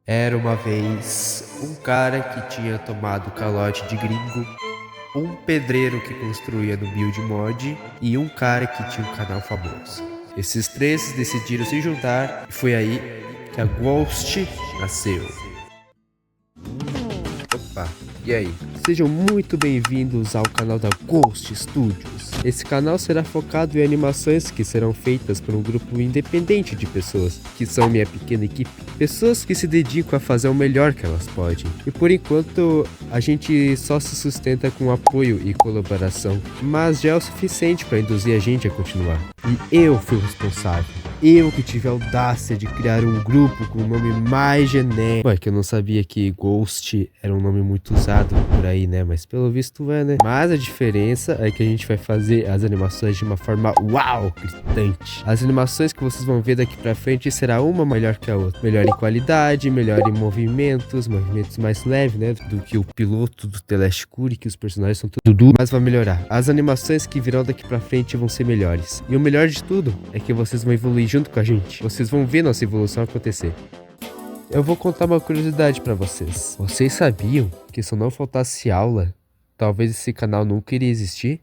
Era uma vez um cara que tinha tomado calote de gringo, um pedreiro que construía no build mod e um cara que tinha um canal famoso. Esses três decidiram se juntar e foi aí que a Ghost nasceu. Opa, e aí? Sejam muito bem-vindos ao canal da Ghost Studios. Esse canal será focado em animações que serão feitas por um grupo independente de pessoas, que são minha pequena equipe. Pessoas que se dedicam a fazer o melhor que elas podem. E por enquanto, a gente só se sustenta com apoio e colaboração, mas já é o suficiente para induzir a gente a continuar. E eu fui o responsável. Eu que tive a audácia de criar um grupo com o nome mais genérico. Ué, que eu não sabia que Ghost era um nome muito usado por aí, né? Mas pelo visto é, né? Mas a diferença é que a gente vai fazer as animações de uma forma uau, gritante. As animações que vocês vão ver daqui pra frente será uma melhor que a outra. Melhor em qualidade, melhor em movimentos mais leves, né? Do que o piloto do The Last Cure, que os personagens são tudo, mas vai melhorar. As animações que virão daqui pra frente vão ser melhores. E o melhor de tudo é que vocês vão evoluir junto com a gente. Vocês vão ver nossa evolução acontecer. Eu vou contar uma curiosidade pra vocês. Vocês sabiam que se eu não faltasse aula, talvez esse canal nunca iria existir?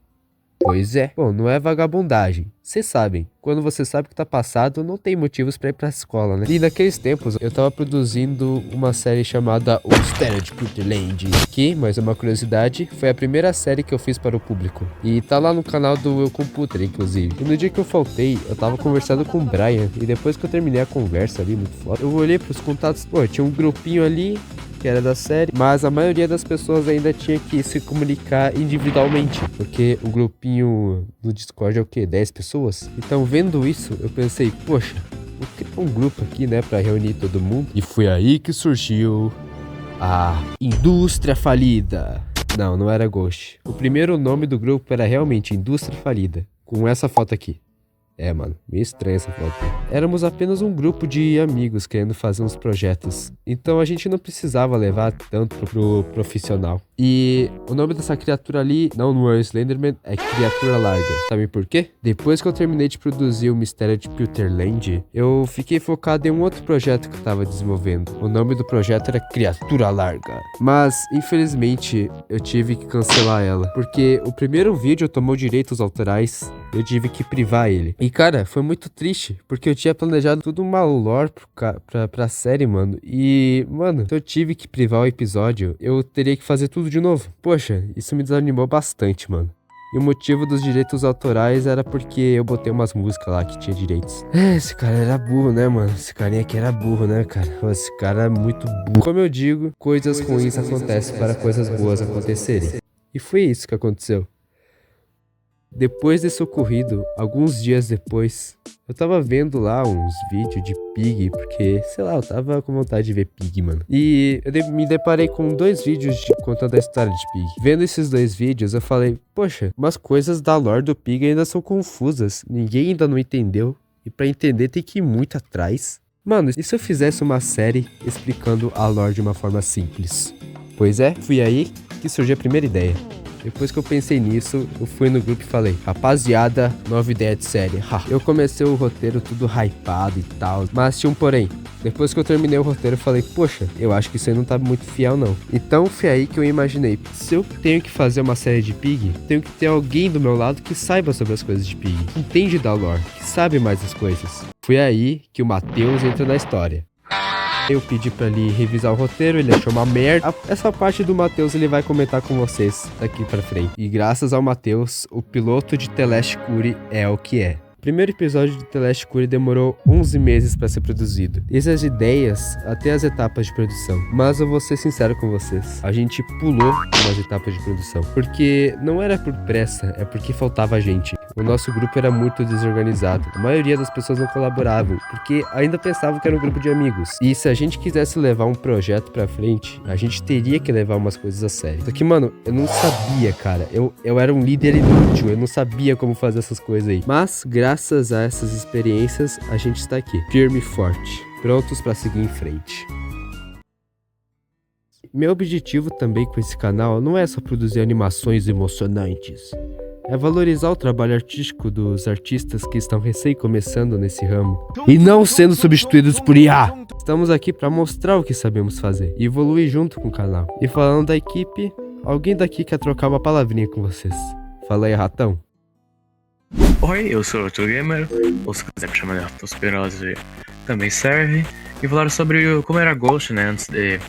Pois é. Bom, não é vagabundagem. Vocês sabem, quando você sabe que tá passado, não tem motivos pra ir pra escola, né? E naqueles tempos, eu tava produzindo uma série chamada O Mistério de Putterland, que, mais uma curiosidade, foi a primeira série que eu fiz para o público. E tá lá no canal do Eu Computer, inclusive. E no dia que eu faltei, eu tava conversando com o Brian, e depois que eu terminei a conversa ali, muito foda, eu olhei pros contatos, pô, tinha um grupinho ali, que era da série, mas a maioria das pessoas ainda tinha que se comunicar individualmente, porque o grupinho no Discord é o quê? 10 pessoas? Então, vendo isso, eu pensei, poxa, vou criar um grupo aqui, né, pra reunir todo mundo. E foi aí que surgiu a Indústria Falida. Não, não era Ghost. O primeiro nome do grupo era realmente Indústria Falida, com essa foto aqui. É, mano, meio estranha essa foto. Éramos apenas um grupo de amigos querendo fazer uns projetos. Então a gente não precisava levar tanto pro profissional. E o nome dessa criatura ali, não é Slenderman, é Criatura Larga. Sabe por quê? Depois que eu terminei de produzir o Mistério de Putterland, eu fiquei focado em um outro projeto que eu tava desenvolvendo. O nome do projeto era Criatura Larga. Mas, infelizmente, eu tive que cancelar ela. Porque o primeiro vídeo tomou direitos autorais. Eu tive que privar ele. E cara, foi muito triste, porque eu tinha planejado tudo uma lore pra série, mano. E, mano, se eu tive que privar o episódio, eu teria que fazer tudo de novo. Poxa, isso me desanimou bastante, mano. E o motivo dos direitos autorais era porque eu botei umas músicas lá que tinha direitos. Esse cara era burro, né, mano? Esse carinha aqui era burro, né, cara? Esse cara é muito burro. Como eu digo, coisas ruins acontecem para coisas boas acontecerem. E foi isso que aconteceu. Depois desse ocorrido, alguns dias depois, eu tava vendo lá uns vídeos de Pig, porque, sei lá, eu tava com vontade de ver Pig, mano. E eu me deparei com dois vídeos contando a história de Pig. Vendo esses dois vídeos, eu falei, poxa, umas coisas da lore do Pig ainda são confusas, ninguém ainda não entendeu, e pra entender tem que ir muito atrás. Mano, e se eu fizesse uma série explicando a lore de uma forma simples? Pois é, fui aí que surgiu a primeira ideia. Depois que eu pensei nisso, eu fui no grupo e falei, rapaziada, nova ideia de série. Eu comecei o roteiro tudo hypado e tal, mas tinha um porém. Depois que eu terminei o roteiro, eu falei, poxa, eu acho que isso aí não tá muito fiel não. Então foi aí que eu imaginei, se eu tenho que fazer uma série de Pig, tenho que ter alguém do meu lado que saiba sobre as coisas de Pig, que entende da lore, que sabe mais as coisas. Foi aí que o Matheus entra na história. Eu pedi pra ele revisar o roteiro, ele achou uma merda. Essa parte do Matheus ele vai comentar com vocês daqui pra frente. E graças ao Matheus, o piloto de The Last Cure é o que é. O primeiro episódio de The Last Cure demorou 11 meses para ser produzido. Desde as ideias até as etapas de produção. Mas eu vou ser sincero com vocês. A gente pulou umas etapas de produção. Porque não era por pressa, é porque faltava gente. O nosso grupo era muito desorganizado. A maioria das pessoas não colaboravam, porque ainda pensavam que era um grupo de amigos. E se a gente quisesse levar um projeto pra frente, a gente teria que levar umas coisas a sério. Só que, mano, eu não sabia, cara. Eu era um líder inútil, eu não sabia como fazer essas coisas aí. Mas, graças a essas experiências, a gente está aqui, firme e forte, prontos pra seguir em frente. Meu objetivo também com esse canal não é só produzir animações emocionantes. é valorizar o trabalho artístico dos artistas que estão recém começando nesse ramo e não sendo substituídos por IA. Estamos aqui para mostrar o que sabemos fazer e evoluir junto com o canal. E falando da equipe, alguém daqui quer trocar uma palavrinha com vocês? Fala aí, ratão. Oi, eu sou o Arthur Gamer, ou se quiser me chamar de Arthur também serve. E falar sobre como era a Ghost, né, antes de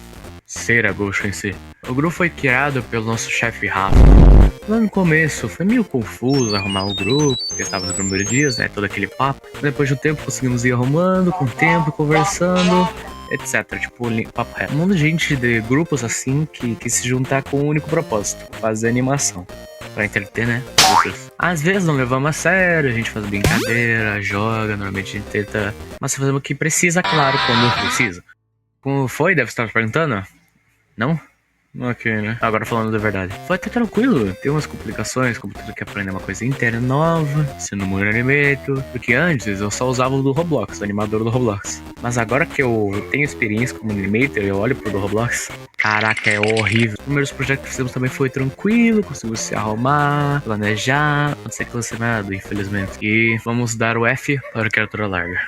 ser a Ghost em si. O grupo foi criado pelo nosso chefe Rafa. Lá no começo foi meio confuso arrumar o grupo, porque estava nos primeiros dias, né, todo aquele papo. Depois de um tempo conseguimos ir arrumando, com o tempo, conversando, etc. Tipo, papo reto. Um monte de gente de grupos assim que se juntar com um único propósito, fazer animação. Pra entreter, né? Às vezes não levamos a sério, a gente faz brincadeira, joga, normalmente a gente tenta. Mas fazemos o que precisa, claro, quando precisa. Como foi? Deve estar perguntando? Não? Ok, né? Agora falando da verdade. Foi até tranquilo. Tem umas complicações, como tudo que aprender uma coisa inteira nova, sendo muito animator. Porque antes eu só usava o do Roblox, o animador do Roblox. Mas agora que eu tenho experiência como animator, eu olho pro do Roblox. Caraca, é horrível. Os primeiros projetos que fizemos também foi tranquilo, conseguimos se arrumar, planejar, não ser cancelado, infelizmente. E vamos dar o F para a criatura larga.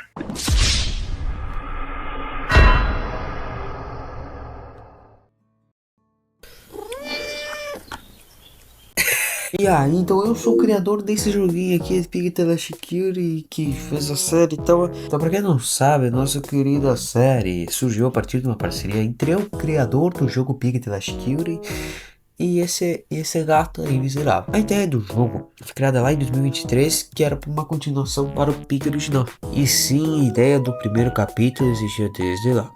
E aí, então eu sou o criador desse joguinho aqui, Pig Teleshikiri, que fez a série e tal. Então, pra quem não sabe, nossa querida série surgiu a partir de uma parceria entre o criador do jogo Pig Teleshikiri e esse gato aí miserável. A ideia do jogo foi criada lá em 2023, que era uma continuação para o Pig original. E sim, a ideia do primeiro capítulo existia desde lá.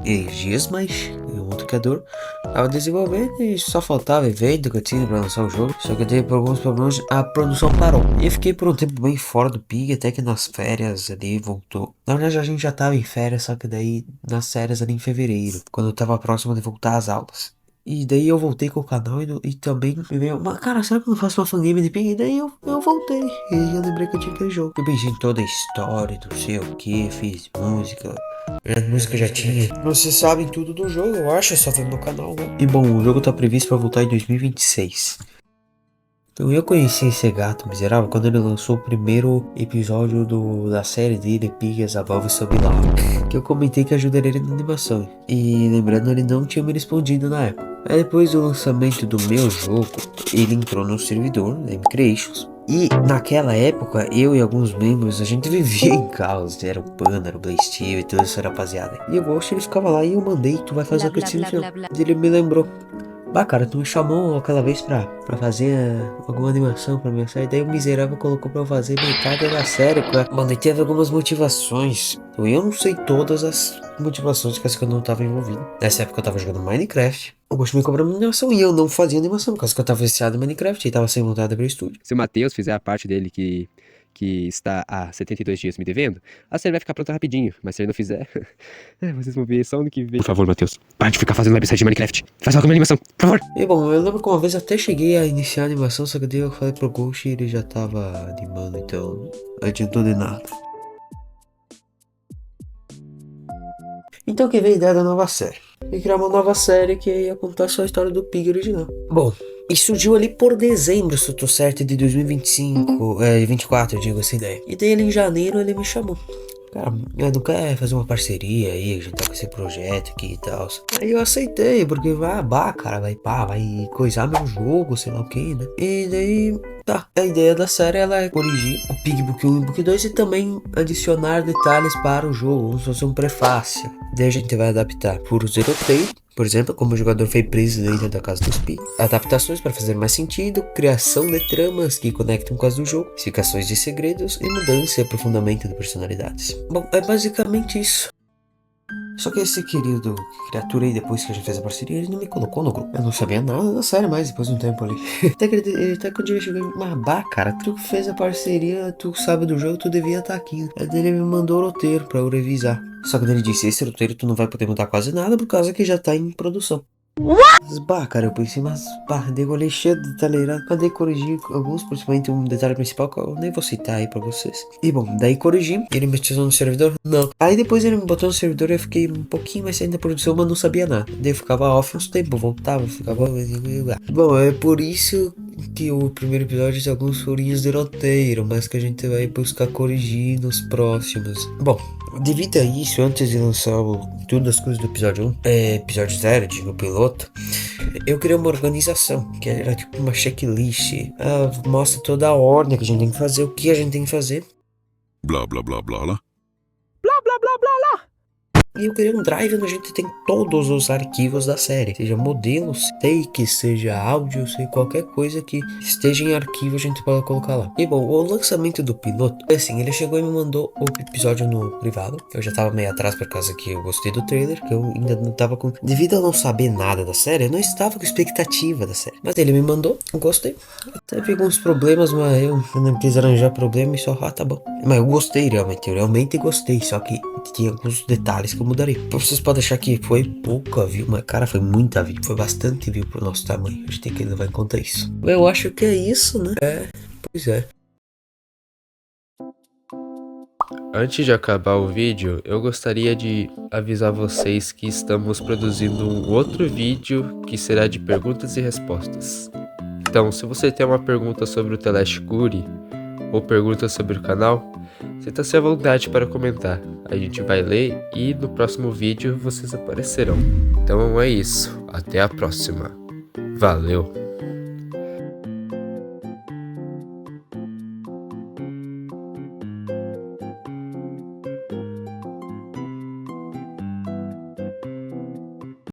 E Gismas, o outro criador, estava desenvolvendo e só faltava evento que eu tinha para lançar o jogo. Só que teve alguns problemas, a produção parou. E eu fiquei por um tempo bem fora do Pig, até que nas férias ali voltou. Na verdade a gente já tava em férias, só que daí nas férias ali em fevereiro, quando eu tava próximo de voltar às aulas. E daí eu voltei com o canal e também me veio, mas cara, será que eu não faço uma fangame de Pig? E daí eu voltei. E eu lembrei que eu tinha aquele jogo. Eu pensei em toda a história, não sei o que, fiz música. A música já tinha. Vocês sabem tudo do jogo, eu acho, é só ver no canal, né? E bom, o jogo tá previsto para voltar em 2026. Então eu conheci esse gato miserável quando ele lançou o primeiro episódio da série dele, Pigas Above Sob Lava, que eu comentei que ajudaria ele na animação. E lembrando, ele não tinha me respondido na época. Aí depois do lançamento do meu jogo, ele entrou no servidor, da M-Creations. E naquela época, eu e alguns membros, a gente vivia em caos. Era o Panda, era o Blaze Steel e toda essa rapaziada. E o Ghost, ele ficava lá e eu mandei, tu vai fazer a cutscene no final. Ele me lembrou. Bah, cara, tu me chamou aquela vez pra fazer alguma animação pra minha série. Daí o miserável colocou pra eu fazer metade da série. Mano, e teve algumas motivações. Eu não sei todas as motivações que eu não tava envolvido. Nessa época eu tava jogando Minecraft. Eu gosto de me cobrar animação e eu não fazia animação, por causa que eu tava viciado em Minecraft e tava sem vontade pro estúdio. Se o Matheus fizer a parte dele que está há 72 dias me devendo, a série vai ficar pronta rapidinho. Mas se ele não fizer, vocês vão ver só ano que vem. Por favor, Matheus, para de ficar fazendo website de Minecraft. Faz logo uma animação, por favor. E bom, eu lembro que uma vez até cheguei a iniciar a animação, só que daí eu falei pro Ghost e ele já tava animando, então não adiantou de nada. Então que veio a ideia da nova série. E criar uma nova série que ia contar só a história do Pig original. Bom, e surgiu ali por dezembro, se eu tô certo, de 2025, 24, eu digo essa ideia. E daí ele em janeiro ele me chamou. Cara, não quer fazer uma parceria aí, a gente tá com esse projeto aqui e tal. Aí eu aceitei, porque cara, vai coisar meu jogo, sei lá o que, né? E daí, tá. A ideia da série ela é corrigir o Pig Book 1 e Book 2 e também adicionar detalhes para o jogo, como se fosse um prefácio. Daí a gente vai adaptar por zeroteio. Por exemplo, como o jogador foi preso dentro da casa dos Pig. Adaptações para fazer mais sentido, criação de tramas que conectam com as do jogo, explicações de segredos e mudança e aprofundamento de personalidades. Bom, é basicamente isso. Só que esse querido criatura aí, depois que a gente fez a parceria, ele não me colocou no grupo. Eu não sabia nada da série mais depois de um tempo ali. Até que um dia chegou e mas cara, tu fez a parceria, tu sabe do jogo, tu devia estar aqui. Aí ele me mandou o roteiro pra eu revisar. Só que ele disse, esse roteiro tu não vai poder mudar quase nada por causa que já tá em produção. Mas, cara, eu pensei, daí eu olhei cheio de detalheirado. Mas daí corrigi alguns, principalmente um detalhe principal que eu nem vou citar aí pra vocês. E bom, daí corrigi, ele me tirou no servidor? Não. Aí depois ele me botou no servidor e eu fiquei um pouquinho mais saindo da produção, mas não sabia nada. Daí eu ficava off uns tempos, voltava, ficava... Bom, é por isso que o primeiro episódio tem alguns furinhos de roteiro, mas que a gente vai buscar corrigir nos próximos. Bom, devido a isso, antes de lançar tudo as coisas do episódio 1, episódio 0, digo, piloto, eu criei uma organização, que era tipo uma checklist. Mostra toda a ordem que a gente tem que fazer, o que a gente tem que fazer. Blá, blá, blá, blá, blá. E eu criei um drive onde a gente tem todos os arquivos da série, seja modelos, takes, seja áudio, seja qualquer coisa que esteja em arquivo a gente pode colocar lá. E bom, o lançamento do piloto, assim, ele chegou e me mandou o episódio no privado. Eu já tava meio atrás por causa que eu gostei do trailer, que eu ainda não tava com... Devido a não saber nada da série, eu não estava com expectativa da série. Mas ele me mandou, eu gostei. Até vi alguns problemas, mas eu não quis arranjar problema e só, tá bom. Mas eu gostei realmente, eu realmente gostei, só que tinha alguns detalhes que eu mudaria. Vocês podem achar que foi pouca view, mas cara, foi muita view, foi bastante view pro nosso tamanho. A gente tem que levar em conta isso. Eu acho que é isso, né? Pois é. Antes de acabar o vídeo, eu gostaria de avisar vocês que estamos produzindo um outro vídeo que será de perguntas e respostas. Então, se você tem uma pergunta sobre o Telesh Curi ou pergunta sobre o canal, sinta-se à vontade para comentar. A gente vai ler e no próximo vídeo vocês aparecerão. Então é isso. Até a próxima. Valeu!